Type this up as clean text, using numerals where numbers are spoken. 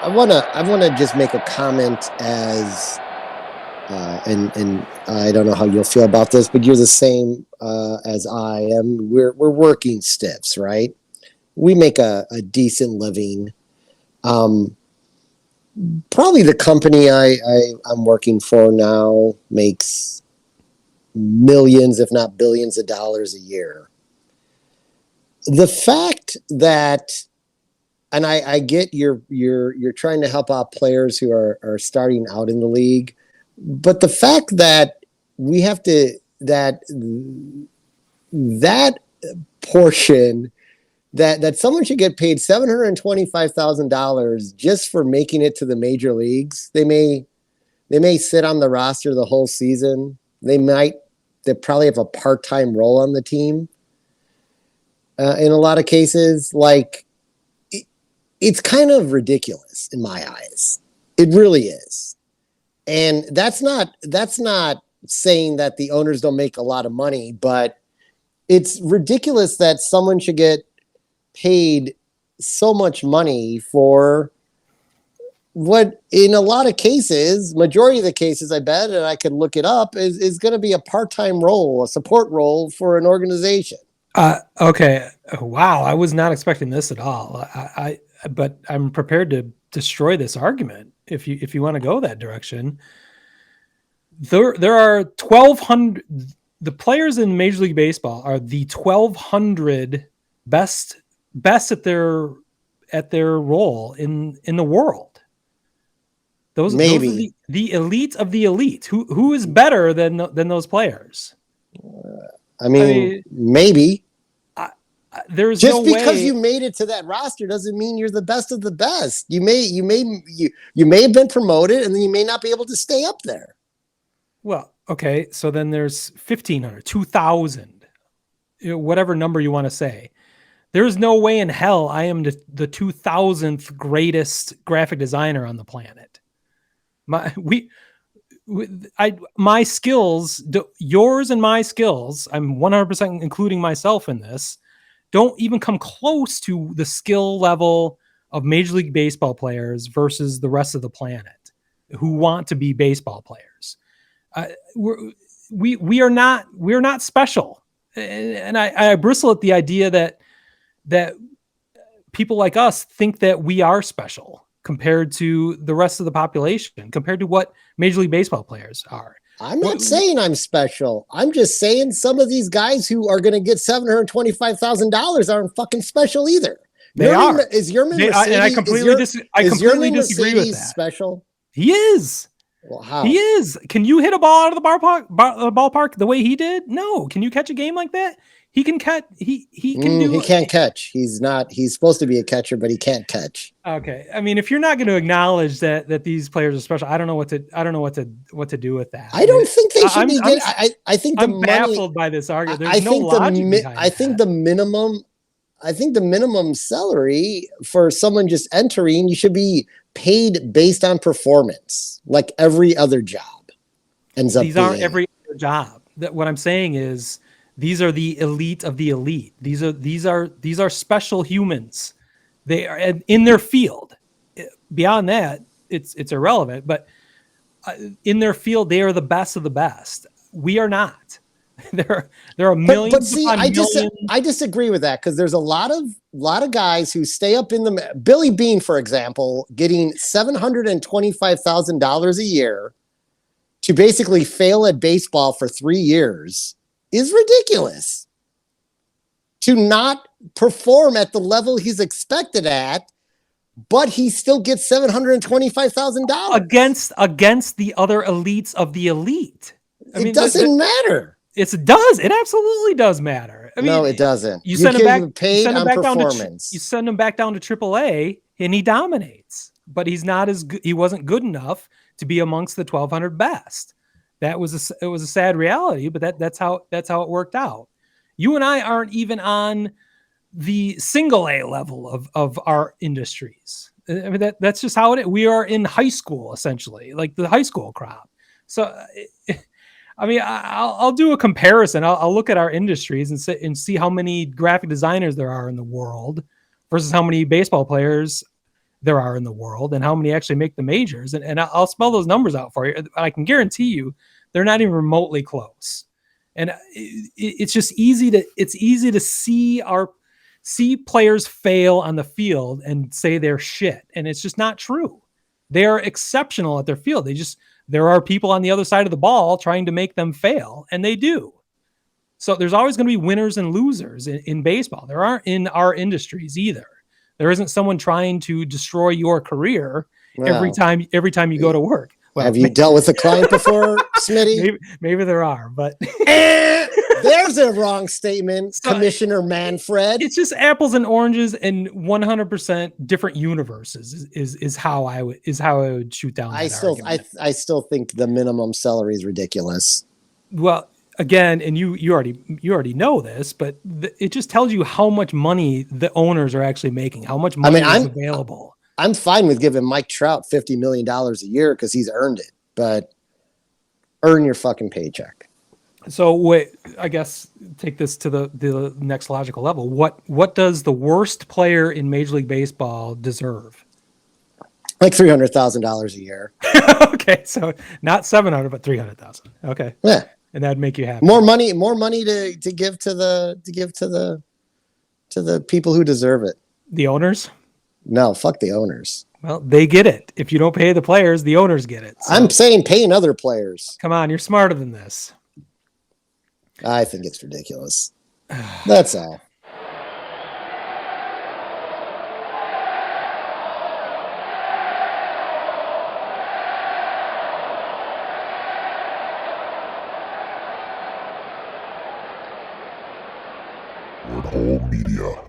I wanna just make a comment as and I don't know how you'll feel about this, but you're the same as I am. We're working stiffs, right? We make a decent living. Um, Probably the company I'm working for now makes millions, if not billions, of dollars a year. The fact that, and I get you're trying to help out players who are starting out in the league, but the fact that we have to that portion that someone should get paid $725,000 just for making it to the major leagues. They may sit on the roster the whole season. They probably have a part-time role on the team. In a lot of cases, it's kind of ridiculous in my eyes. It really is. And that's not saying that the owners don't make a lot of money, but it's ridiculous that someone should get paid so much money for what, in a lot of cases, majority of the cases, I bet, and I could look it up, is going to be a part-time role, a support role for an organization. Okay. Wow. I was not expecting this at all. But I'm prepared to destroy this argument if you want to go that direction. There are 1,200. The players in Major League Baseball are the 1,200 best at their role in the world. Those are the elite of the elite. Who is better than those players? I mean, maybe. There's just no because way. You made it to that roster doesn't mean you're the best of the best. You may have been promoted, and then you may not be able to stay up there. Well, okay, so then there's 1,500, 2,000, whatever number you want to say. There's no way in hell I am the 2,000th greatest graphic designer on the planet. My skills, yours and my skills, I'm 100% including myself in this, don't even come close to the skill level of Major League Baseball players versus the rest of the planet who want to be baseball players. We're not special, and I bristle at the idea that people like us think that we are special compared to the rest of the population, compared to what Major League Baseball players are. I'm not saying I'm special. I'm just saying some of these guys who are going to get $725,000 aren't fucking special either. They are. Is Yerman Mercedes? And I completely disagree with that. Special? He is. Well, how? He is. Can you hit a ball out of the ballpark the way he did? No. Can you catch a game like that? He can catch. He can't catch. He's supposed to be a catcher, but he can't catch. Okay. I mean, if you're not going to acknowledge that these players are special, I don't know what to do with that. I don't think they should be getting. I think I'm baffled by this argument. There's no logic behind I think the minimum salary for someone just entering, you should be paid based on performance, like every other job ends up. These aren't every other job. What I'm saying is, these are the elite of the elite. These are special humans. They are in their field. Beyond that, it's irrelevant. But in their field, they are the best of the best. We are not. There are millions. But see, I disagree with that, because there's a lot of guys who stay up in the. Billy Beane, for example, getting $725,000 a year to basically fail at baseball for 3 years is ridiculous. To not perform at the level he's expected at, but he still gets $725,000 against the other elites of the elite. It doesn't matter. It does. It absolutely does matter. I mean, no, it doesn't. You send him back. Paid on performance. You send him back down to AAA, and he dominates. But he's not as good. He wasn't good enough to be amongst the 1,200 best. It was a sad reality, but that's how it worked out. You and I aren't even on the single A level of our industries. I mean, that's just how it is. We are in high school, essentially, like the high school crop. So, I mean, I'll do a comparison. I'll look at our industries and see how many graphic designers there are in the world versus how many baseball players there are in the world and how many actually make the majors. And I'll spell those numbers out for you. I can guarantee you they're not even remotely close. And it's just easy to see players fail on the field and say they're shit. And it's just not true. They're exceptional at their field. There are people on the other side of the ball trying to make them fail, and they do. So there's always going to be winners and losers in baseball. There aren't in our industries either. There isn't someone trying to destroy your career every time you go to work. Well, have you dealt with a client before, Smitty? Maybe there are, but there's a wrong statement, so, Commissioner Manfred. It's just apples and oranges and 100% different universes is how I would shoot down. I still think the minimum salary is ridiculous. Well, again, and you already know this, but it just tells you how much money the owners are actually making, how much money is available. I'm fine with giving Mike Trout $50 million a year because he's earned it, but earn your fucking paycheck. So wait, I guess take this to the next logical level. What does the worst player in Major League Baseball deserve? Like $300,000 a year. Okay, so not 700, but 300,000. Okay. Yeah. And that'd make you happy. More money to give to the people who deserve it. The owners? No, fuck the owners. Well, they get it. If you don't pay the players, the owners get it. So. I'm saying paying other players. Come on, you're smarter than this. I think it's ridiculous. That's all. WORST MLB Media.